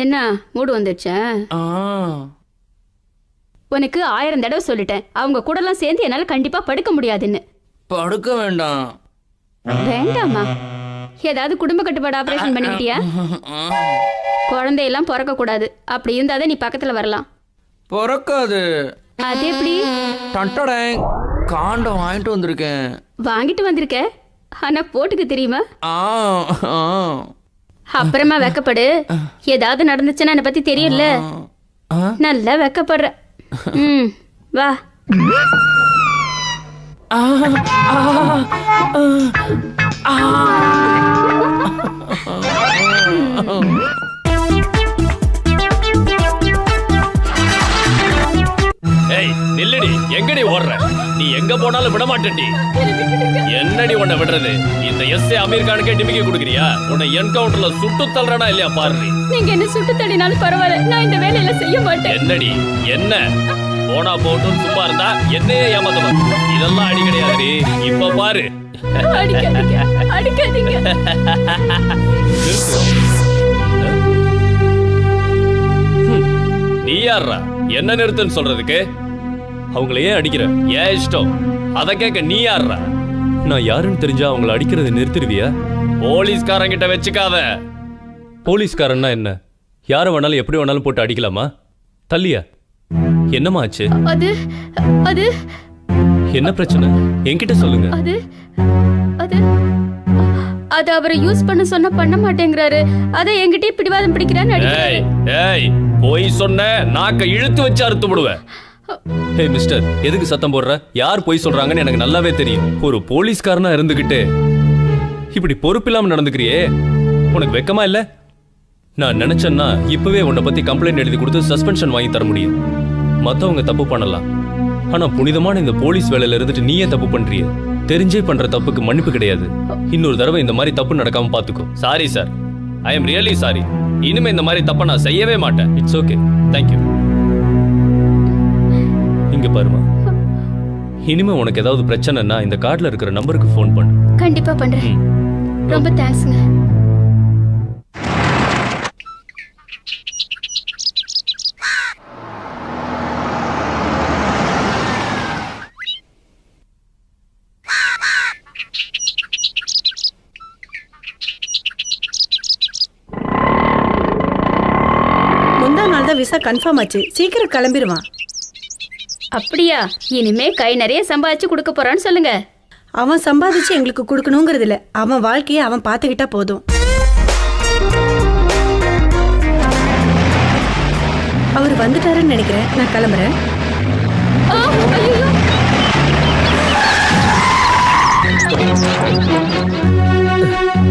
என்ன மூடு வந்துடுச்சா? ஆ, உனக்கு 1000 தடவை சொல்லிட்டேன், அவங்க கூடலாம் சேர்ந்து என்னால கண்டிப்பா படுக்க முடியாதுன்னு. படுக்க வேண்டாம். வேண்டாமா? ஏதாவது குடும்ப கட்டுப்பாடு ஆபரேஷன் பண்ணிக்கிட்டியா? குழந்தையெல்லாம் பிறக்க கூடாது, அப்படி இருந்தாதான் நீ பக்கத்துல வரலாம். பிறக்காது. அது எப்படி? டண்டடை காண்டம் வாங்கிட்டு வந்திருக்கேன். வாங்கிட்டு வந்திருக்க, ஆனா போட்டுக்க தெரியுமா? ஆ, ஆ, அப்புறமா வெக்கப்படு. ஏதாவது நடந்துச்சுன்னா என்னை பத்தி தெரியும்ல. ஆ. நல்லா வெக்கப்படுற. வா. ஆ, ஆ, ஆ, ஆ. ஏய் நில்லடி, எங்கடி ஓடுற? நீ எங்க போனாலும் விட மாட்டேன்டி. என்னடி உன்னை விடுறது? இந்த எஸ்ஏ அமீர் கானுக்கே டிமிக்கி கொடுக்குறியா? உன்னை என்கவுண்டர்ல சுட்டு தள்ளுறனா இல்லையா பாரு. நீங்க என்ன சுட்டு தள்ளினாலும் பரவாயில்ல, நான் இந்த வேலையில செய்ய மாட்டேன். என்னடி என்ன போனா போட்டும் சும்மா இருந்தா என்னையே ஏமாத்தணும். இதெல்லாம் அடி கிடையாதுடி. இப்ப பாரு. அடிக்காதீங்க, அடிக்காதீங்க. நீ யாரா என்ன நிறுத்துன்னு சொல்றதுக்கு? அவங்கள ஏன் அடிக்கிற? ஏன் இஷ்டம் அத கேட்க நீ யாரா? நான் யாருன்னு தெரிஞ்சா அவங்கள அடிக்கிறத நிறுத்திடுவியா? போலீஸ்காரங்கிட்ட வச்சுக்காத. போலீஸ்காரன்னா என்ன? யாரை வேணாலும் எப்படி வேணாலும் போட்டு அடிக்கலாமா? தள்ளியா? என்னம்மா ஆச்சு? அது அது என்ன பிரச்சனை? என்கிட்ட சொல்லுங்க. அது அது அது அவரை யூஸ் பண்ண சொன்ன பண்ண மாட்டேங்கிறாரு. அதை என்கிட்டயே பிடிவாதம் பிடிக்கிறான்னு அடிக்கிறாரு. ஏய் ஏய் போய் சொன்ன நாக்க இழுத்து வச்சு அறுத்து விடுவேன். ஹே மிஸ்டர், எதுக்கு சத்தம் போடுற? யார் போய் சொல்றாங்கன்னு எனக்கு நல்லாவே தெரியும். ஒரு போலீஸ்காரனா இருந்துகிட்டு இப்படி பொறுப்பில்லாம நடந்துக்கிறியே, உனக்கு வெக்கமா இல்ல? நான் நினைச்சேன்னா இப்பவே உன்னை பத்தி கம்ப்ளைண்ட் எழுதி கொடுத்து சஸ்பென்ஷன் வாங்கி தர முடியும். மத்தவங்க தப்பு பண்ணலாம், ஆனா புனிதமான இந்த போலீஸ் வேலையில இருந்துட்டு நீயே தப்பு பண்றிய. தெரிஞ்சே பண்ற தப்புக்கு மன்னிப்பு கிடையாது. இன்னொரு தடவை இந்த மாதிரி தப்பு நடக்காம பாத்துக்கோ. Sorry sir, I am really sorry. இனிமே இந்த மாதிரி தப்ப நான் செய்யவே மாட்டேன். It's okay. தேங்க்யூ. இங்க பாருமா, இனிமே உனக்கு ஏதாவது பிரச்சனைன்னா இந்த கார்டுல இருக்கிற நம்பருக்கு ஃபோன் பண்ணு. கண்டிப்பா பண்றேன். ரொம்ப தேங்க்ஸ்ங்க. விசா கன்ஃபார்ம் ஆச்சு, சீக்கிரம் கிளம்பிடுவான். அப்படியா? இனிமே கை நிறைய சம்பாதிச்சு கொடுக்க போறான்னு சொல்லுங்க. அவன் சம்பாதிச்சு எங்களுக்கு கொடுக்கணுங்கிறது இல்ல, அவன் வாழ்க்கையை அவன் பார்த்துக்கிட்டா போதும். அவர் வந்துட்டாருன்னு நினைக்கிறேன், நான் கிளம்புறேன்.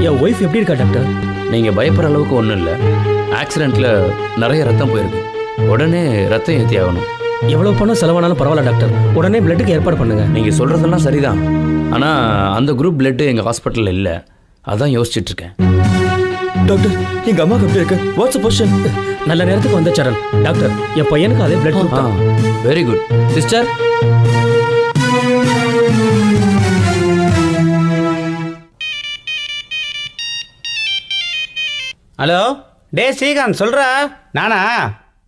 என் ஒய்ஃப் எப்படி இருக்கா டாக்டர்? நீங்கள் பயப்படுற அளவுக்கு ஒன்றும் இல்லை. ஆக்சிடெண்ட்டில் நிறைய ரத்தம் போயிருக்கு. உடனே ரத்தம் ஏற்றி ஆகணும். எவ்வளோ பணம் செலவானாலும் பரவாயில்ல டாக்டர், உடனே பிளட்டுக்கு ஏற்பாடு பண்ணுங்க. நீங்கள் சொல்கிறதெல்லாம் சரிதான், ஆனால் அந்த குரூப் பிளட்டு எங்கள் ஹாஸ்பிட்டலில் இல்லை. அதான் யோசிச்சுட்டு இருக்கேன். டாக்டர், எங்கள் அம்மாவுக்கு எப்படி இருக்கு? What's position? நல்ல நேரத்துக்கு வந்த சரண். டாக்டர், என் பையனுக்கு அதே பிளட் குரூப் தான். Very good sister. ஹலோ, டே ஸ்ரீகாந்த் சொல்கிறா. நானா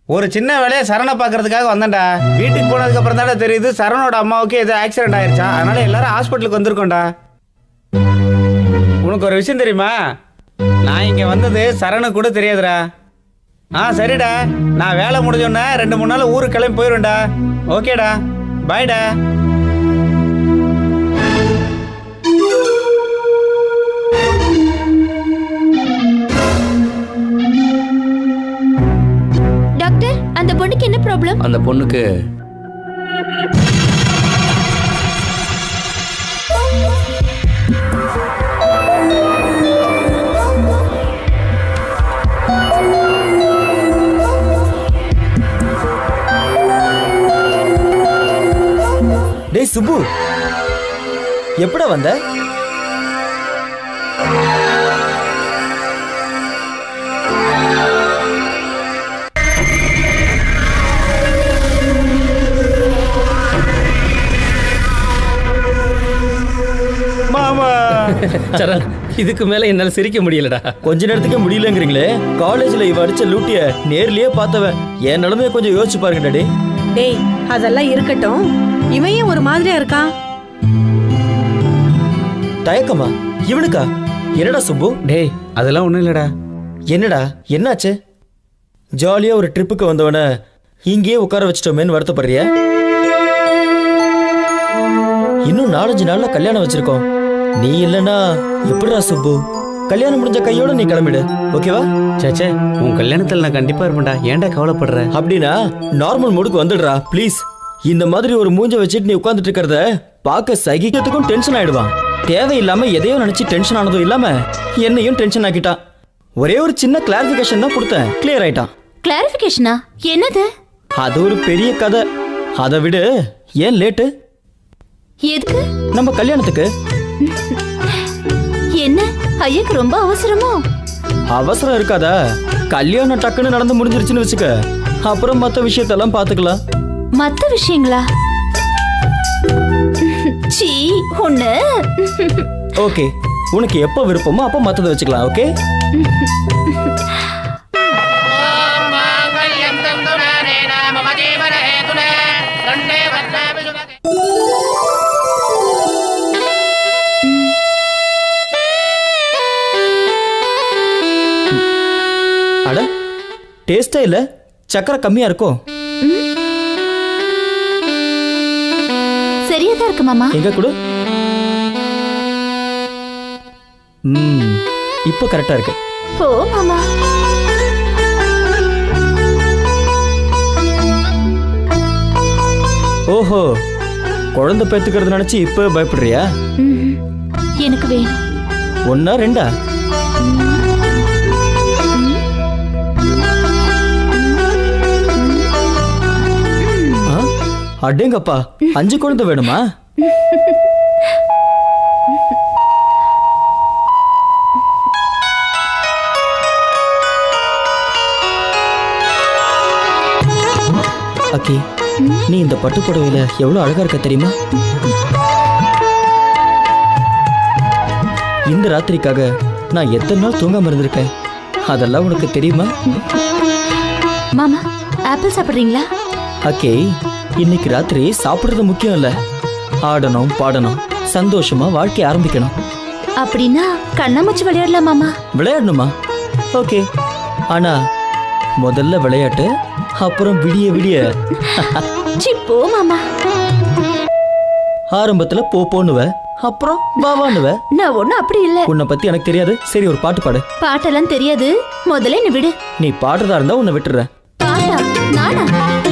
ஒரு சின்ன வேலையை சரணை பார்க்கறதுக்காக வந்தேன்டா. வீட்டுக்கு போனதுக்கப்புறம் தானே தெரியுது சரணோட அம்மாவுக்கு ஏதோ ஆக்சிடென்ட் ஆயிடுச்சா. அதனால எல்லாரும் ஹாஸ்பிட்டலுக்கு வந்திருக்கோம்டா. உனக்கு ஒரு விஷயம் தெரியுமா? நான் இங்கே வந்தது சரணு கூட தெரியாதுடா. சரிடா, நான் வேலை முடிஞ்சோன்னே 2-3 நாள் ஊருக்கு கிளம்பி போயிடுவேன்டா. ஓகேடா, பாய்டா. டாக்டர், அந்த பொண்ணுக்கு என்ன ப்ராப்ளம்? அந்த பொண்ணுக்கு டேய் சுப்பு, எப்படா வந்த? மாமா சரண், இதுக்கு மேல என்னால சிரிக்க முடியலடா. கொஞ்ச நேரத்துக்கே முடியலங்கிறீங்களே. காலேஜ்ல இவ அடிச்ச லூட்டிய நேர்லயே பார்த்தவன். என் நிலைமைய கொஞ்சம் யோசிச்சு பாருங்க டாடி. டேய் அதெல்லாம் இருக்கட்டும், இவன் ஏன் ஒரு மாதிரியா இருக்கான்? தயக்கமா இவனுக்கா? என்னடா சுப்பு? டேய் அதெல்லாம் ஒன்றும் இல்லைடா. என்னடா என்னாச்சு? ஜாலியா ஒரு ட்ரிப்புக்கு வந்தவன இங்கேயே உட்கார வச்சிட்டோமேன்னு வருத்தப்படுறிய? இன்னும் 4-5 நாள்ல கல்யாணம் வச்சிருக்கோம். நீ இல்லனா எப்படிடா சுப்பு? கல்யாணம் முடிஞ்ச கையோட நீ கிளம்பிடு, ஓகேவா? சேச்சே உன் கல்யாணத்தில் நான் கண்டிப்பா இருப்பேன்டா. ஏன்டா கவலைப்படுற? அப்படின்னா நார்மல் மூடுக்கு வந்துடுறா ப்ளீஸ். இந்த மாதிரி ஒரு மூஞ்ச வச்சுட்டு நீ உட்கார்ந்துட்டு இருக்கிறத பார்க்க சகிக்கிறதுக்கும் டென்ஷன் ஆயிடுவான். தேவையில்லாம எதையோ நினைச்சு டென்ஷன் ஆனதும் இல்லாம என்னையும் டென்ஷன் ஆக்கிட்டான். ஒரே ஒரு சின்ன கிளாரிபிகேஷன் தான் கொடுத்தேன், கிளியர் ஆயிட்டான். கிளாரிபிகேஷனா? என்னது? அது ஒரு பெரிய கதை. அதை விடு, ஏன் லேட்டு? எதுக்கு? நம்ம கல்யாணத்துக்கு. என்ன ஐயாக்கு ரொம்ப அவசரமோ? அவசரம் இருக்காதா? கல்யாணம் டக்குன்னு நடந்து முடிஞ்சிருச்சுன்னு வச்சுக்க, அப்புறம் மற்ற விஷயத்தெல்லாம் பார்த்துக்கலாம். மத்த விஷயங்களா? சீ ஒண்ணு. ஓகே, உனக்கு எப்போ விருப்பமோ அப்போ மற்றதை வச்சுக்கலாம், ஓகே? அட டேஸ்டே இல்லை, சக்கரை கம்மியா இருக்கும். சரியா தான் இருக்கு மாமா. எங்க கொடு. இப்போ கரெக்டா இருக்கு. போ மாமா. ஓஹோ, குழந்தை பெத்துக்கிறது நினைச்சு இப்போ பயப்படுறியா? எனக்கு வேணும். 1 2? அடேங்கப்பா, 5 குழந்தை வேணுமா? அக்கி, நீ இந்த பட்டு புடவையில எவ்வளவு அழகா இருக்க தெரியுமா? இந்த ராத்திரிக்காக நான் எத்தனை நாள் தூங்காம இருந்திருக்கேன், அதெல்லாம் உனக்கு தெரியுமா? மாமா ஆப்பிள் சாப்பிடுறீங்களா? அக்கே, இன்னைக்கு ராத்திரி சாப்பிடுறது முக்கியம் இல்ல, ஆடணும் பாடணும் சந்தோஷமா வாழ்க்கை ஆரம்பிக்கணும். அப்படின்னா கண்ணாமூச்சி விளையாடலாம் மாமா. விளையாடணுமா? ஓகே, ஆனா முதல்ல விளையாட்டு, அப்புறம் விடிய விடிய. சி போ மாமா. ஆரம்பத்துல போனுவ, அப்புறம் வாவானுவ. நான் ஒண்ணும் அப்படி இல்ல. உன்னை பத்தி எனக்கு தெரியாது. சரி, ஒரு பாட்டு பாடு. பாட்டெல்லாம் தெரியாது, முதல்ல நீ விடு. நீ பாடுறதா இருந்தா உன்னை விட்டுறேன்.